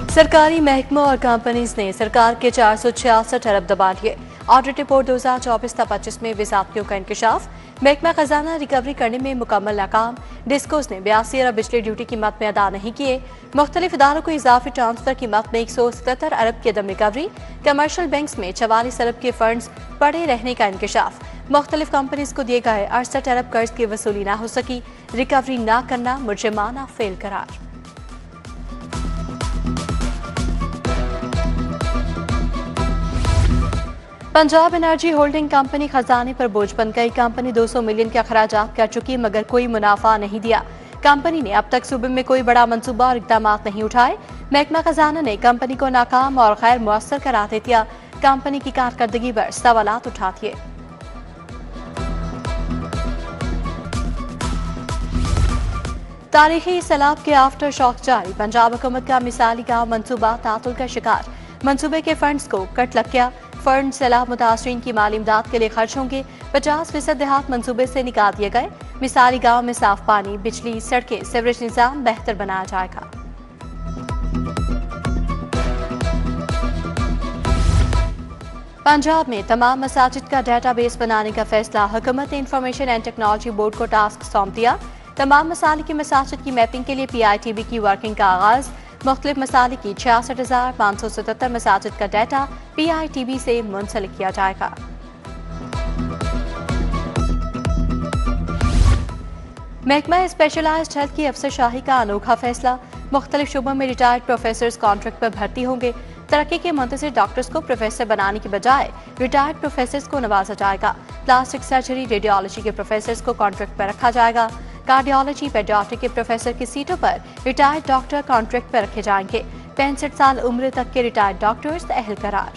सरकारी महकमों और कंपनीज ने सरकार के 466 अरब दबा लिए। ऑडिट रिपोर्ट 2024-25 में विसाखियों का इंकशाफ। महकमा खजाना रिकवरी करने में मुकम्मल नाकाम। डिस्कोस ने 82 अरब बिजली ड्यूटी कीमत में अदा नहीं किए। मुख्तलिफ इदारों को इजाफी ट्रांसफर कीमत में 177 अरब की अदम रिकवरी। कमर्शियल बैंक्स में 44 अरब के फंड्स पड़े रहने का इंकशाफ। मुख्तलिफ कंपनीज को दिए गए 68 अरब कर्ज की वसूली न हो सकी। रिकवरी न करना मुजरिमाना फेल करार। पंजाब एनर्जी होल्डिंग कंपनी खजाने पर बोझ बन गई। कंपनी 200 मिलियन के अखराजात कर चुकी मगर कोई मुनाफा नहीं दिया। कंपनी ने अब तक सूबे में कोई बड़ा मंसूबा और इकदाम नहीं उठाए। महकमा खजाना ने कंपनी को नाकाम और गैर मुअस्सर करार दे दिया। कंपनी की कारकर्दगी पर सवालात उठा दिए। तारीखी सैलाब के आफ्टर शॉक जारी। पंजाब हुकूमत का मिसाली गाँव मंसूबा तातुल का शिकार। मंसूबे के फंड्स को कट लग गया। फंड सैलाब मुतासरीन की माली इमदाद के लिए खर्च होंगे। 50% देहात मंसूबे से निकाल दिए गए। मिसाली गांव में साफ पानी, बिजली, सड़कें, सीवरेज निजाम बेहतर बनाया जाएगा। पंजाब में तमाम मसाजिद का डेटाबेस बनाने का फैसला। हुकूमत ने इंफॉर्मेशन एंड टेक्नोलॉजी बोर्ड को टास्क सौंप दिया। तमाम मसालिक की मसाजिद की मैपिंग के लिए PITB की वर्किंग का आगाज। मुख्तलिफ मसालिक की 66,577 मसाजिद का डाटा PITB से मुंसलिक किया जाएगा। महकमा स्पेशलाइज्ड हेल्थ की अफसरशाही का अनोखा फैसला। मुख्तलिफ शोबों में रिटायर्ड प्रोफेसर्स कॉन्ट्रैक्ट पर भर्ती होंगे। तरक्की के मुंतज़िर डॉक्टर्स को प्रोफेसर बनाने की बजाय रिटायर्ड प्रोफेसर्स को नवाजा जाएगा। प्लास्टिक सर्जरी, रेडियोलॉजी के प्रोफेसर्स को कॉन्ट्रैक्ट पर रखा जाएगा। कार्डियोलॉजी, पेडियाट्रिक के प्रोफेसर की सीटों पर रिटायर्ड डॉक्टर कॉन्ट्रैक्ट पर रखे जाएंगे। 65 साल उम्र तक के रिटायर्ड डॉक्टर्स अहल करार।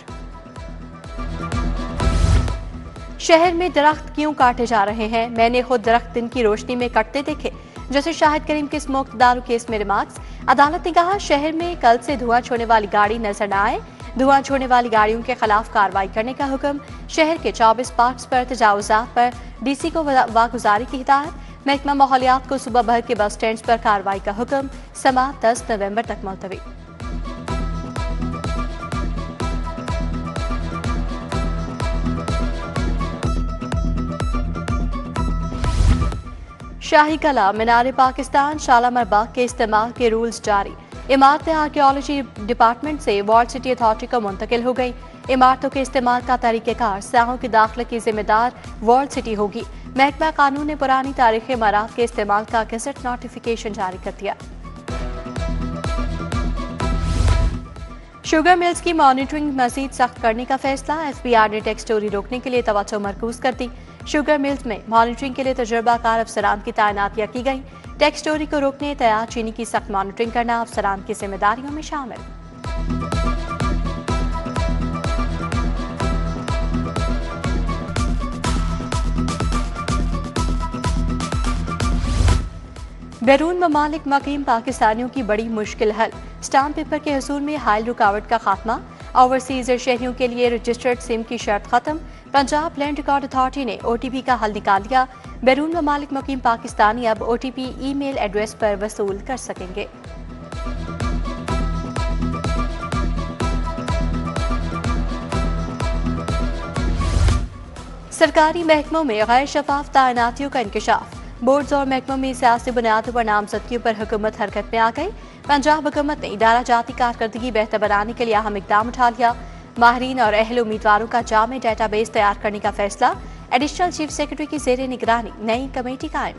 शहर में दरख्त क्यों काटे जा रहे हैं? मैंने खुद दरख्त दिन की रोशनी में कटते देखे। जैसे शाहिद करीम के स्मोक दारू केस में रिमार्क्स। अदालत ने कहा शहर में कल से धुआं छोड़ने वाली गाड़ी नजर न आए। धुआं छोड़ने वाली गाड़ियों के खिलाफ कार्रवाई करने का हुक्म। शहर के 24 पार्क्स पर तजावुजात पर DC को वागुजारी की हिदायत। महकमा माहौलियात को सुबह भर के बस स्टैंड पर कार्रवाई का हुक्म। समाअत 10 नवंबर तक मुलतवी। शाही कला, मीनार पाकिस्तान, शालामार बाग के इस्तेमाल के रूल्स जारी। इमारतें आर्कियोलॉजी डिपार्टमेंट से वर्ल्ड सिटी अथॉरिटी को मुंतकिल हो गई। इमारतों के इस्तेमाल का तरीक़ेकार सयाहों की दाखिले की जिम्मेदार वर्ल्ड सिटी होगी। महकमा कानून ने पुरानी तारीखी इमारत के इस्तेमाल का गेजेट नोटिफिकेशन जारी कर दिया। शुगर मिल्स की मॉनिटरिंग मजीद सख्त करने का फैसला। FBR ने टैक्स चोरी रोकने के लिए तवज्जो मरकूज कर दी। शुगर मिल्स में मॉनिटरिंग के लिए तजुर्बाकार अफसरान की तैनातियां की गई। टैक्स चोरी को रोकने तैयार चीनी की सख्त मॉनिटरिंग करना अफसरान की जिम्मेदारियों में शामिल। बैरून ममालिक मकीम पाकिस्तानियों की बड़ी मुश्किल हल। स्टाम्प पेपर के हसूल में हायल रुकावट का खात्मा। ओवरसीज शहरियों के लिए रजिस्टर्ड सिम की शर्त खत्म। पंजाब लैंड रिकॉर्ड अथॉरिटी ने OTP का हल निकाल लिया। बैरून ममालिक मकीम पाकिस्तानी अब OTP ईमेल एड्रेस पर वसूल कर सकेंगे। सरकारी महकमों में गैर शफाफ तैनातियों का इंकशाफ। बोर्ड्स और महकमों में सियासी बुनियादों पर नामजदगियों पर हुकूमत हरकत में आ गई। पंजाब हुकूमत ने इदारा जाती कारकर्दगी बेहतर बनाने के लिए अहम इकदाम उठा लिया। माहिरीन और अहल उम्मीदवारों का जामे डेटाबेस तैयार करने का फैसला। एडिशनल चीफ सेक्रेटरी की जेर निगरानी नई कमेटी कायम।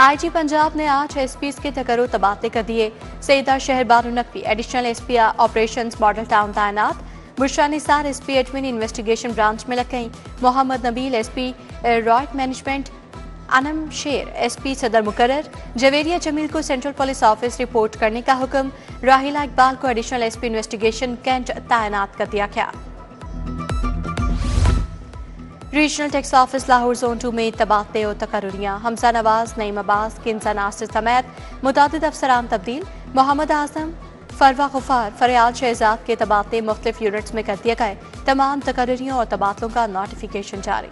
IG पंजाब ने 8 SPs के तकर्रो तबादले कर दिए। सईदा शहर बारू Naqvi additional SP operations Model Town तैनात। Bushra Nisar SP admin investigation branch में लग गई। Mohammad Nabeel SP riot management. Anam Sher SP सदर मुकर्रर। जवेरिया जमील को सेंट्रल पुलिस ऑफिस रिपोर्ट करने का हुक्म। राहिला इकबाल को एडिशनल SP इन्वेस्टिगेशन कैंट तैनात कर दिया गया। Regional tax office Lahore zone 2 में तबादले और तकर्रुरियां। हमजा नवाज, नईम अब्बास, किंसा नासिर समेत मुतादिद अफसरान तब्दील। मोहम्मद आजम, फरवा गुफार, फरियाल शहजाद के तबादले मुख्तलिफ यूनिट्स में कर दिए गए। तमाम तकर्रियों और तबादलों का नोटिफिकेशन जारी।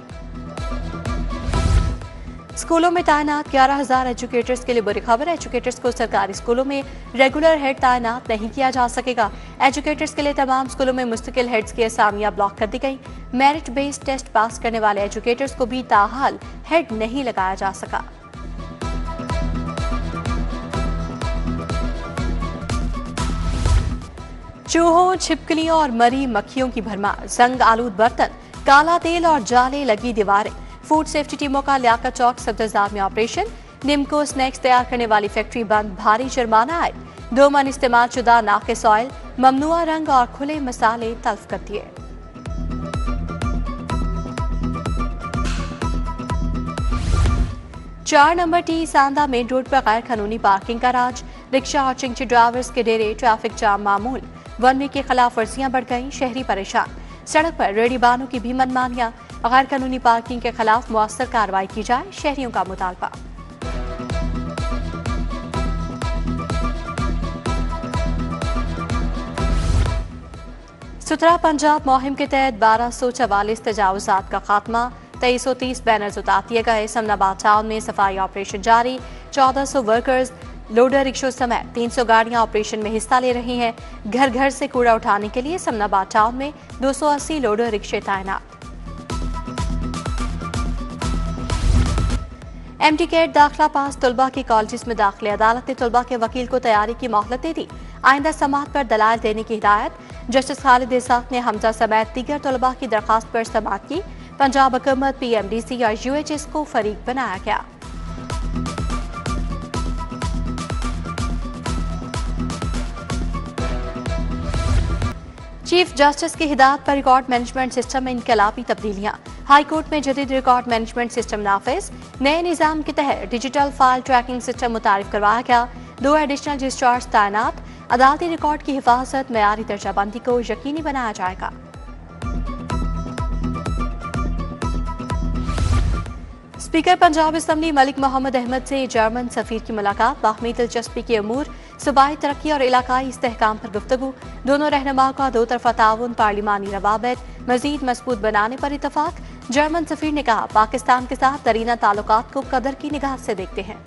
स्कूलों में तैनात 11,000 एजुकेटर्स के लिए बुरी खबर। एजुकेटर्स को सरकारी स्कूलों में रेगुलर हेड तैनात नहीं किया जा सकेगा। एजुकेटर्स के लिए तमाम स्कूलों में मुस्तकिल हेड्स की असामियां ब्लॉक कर दी गई। मेरिट बेस्ड टेस्ट पास करने वाले एजुकेटर्स को भी ताहाल हेड नहीं लगाया जा सका। चूहों, छिपकलियों और मरी मक्खियों की भरमार, जंग आलूद बर्तन, काला तेल और जाले लगी दीवारें। फूड सेफ्टी टीमों का लियाकत चौक सफदरजंग में ऑपरेशन। निम्को स्नैक्स तैयार करने वाली फैक्ट्री बंद, भारी जुर्माना आए। 2 मन इस्तेमाल शुदा नाकिस ऑयल, ममनुआ रंग और खुले मसाले तल्फ कर दिए। चार नंबर टी सांदा मेन रोड पर गैर कानूनी पार्किंग का राज। रिक्शा और चिंची ड्राइवर्स के डेरे, ट्रैफिक जाम मामूल। 1 वे की खिलाफ वर्जियां बढ़ गईं, शहरी परेशान। सड़क पर रेहड़ीबानों की भी मनमानियां। गैर कानूनी पार्किंग के खिलाफ मुअस्सर कार्रवाई की जाए, शहरियों का मुतालबा। सुथरा पंजाब मुहिम के तहत 1244 तजावुजात का खात्मा। 2330 बैनर्स उतार दिए गए। समनाबाद टाउन में सफाई ऑपरेशन जारी। 1400 वर्कर्स, लोडर रिक्शों समेत 300 गाड़ियां ऑपरेशन में हिस्सा ले रही हैं। घर घर से कूड़ा उठाने के लिए समनाबाद टाउन में 280 लोडर रिक्शे तैनात। एमटी कैट दाखिला पास तलबा की कॉलेज में दाखिले। अदालत ने तलबा के वकील को तैयारी की मोहलत दे दी। आइंदा समाअत पर दलाल देने की हिदायत। जस्टिस खालिद इसाक ने हमजा समेत दीगर तलबा की दरखास्त पर समाअत की। पंजाब हुकूमत, PMDC और UHS को फरीक बनाया गया। चीफ जस्टिस की हिदायत पर रिकॉर्ड मैनेजमेंट सिस्टम में इनकलाबी तब्दीलियां। हाई कोर्ट में जदीद रिकॉर्ड मैनेजमेंट सिस्टम नाफिज। नए निजाम के तहत डिजिटल फाइल ट्रैकिंग सिस्टम मुतारिफ करवाया गया। 2 एडिशनल रजिस्ट्रार्स तैनात। अदालती रिकॉर्ड की हिफाजत, मयारी दर्जाबंदी को यकीनी बनाया जाएगा। स्पीकर पंजाब असम्बली मलिक मोहम्मद अहमद से जर्मन सफीर की मुलाकात। बाहमी दिलचस्पी के अमूर, सूबाई तरक्की और इलाकाई इस्तेहकाम पर गुफ्तगू। दोनों रहनुमाओं का 2 तरफा ताउन, पार्लिमानी रवाबित मजीद मजबूत बनाने पर इतफाक। जर्मन सफीर ने कहा, पाकिस्तान के साथ दरीना ताल्लुकात को कदर की निगाह से देखते हैं।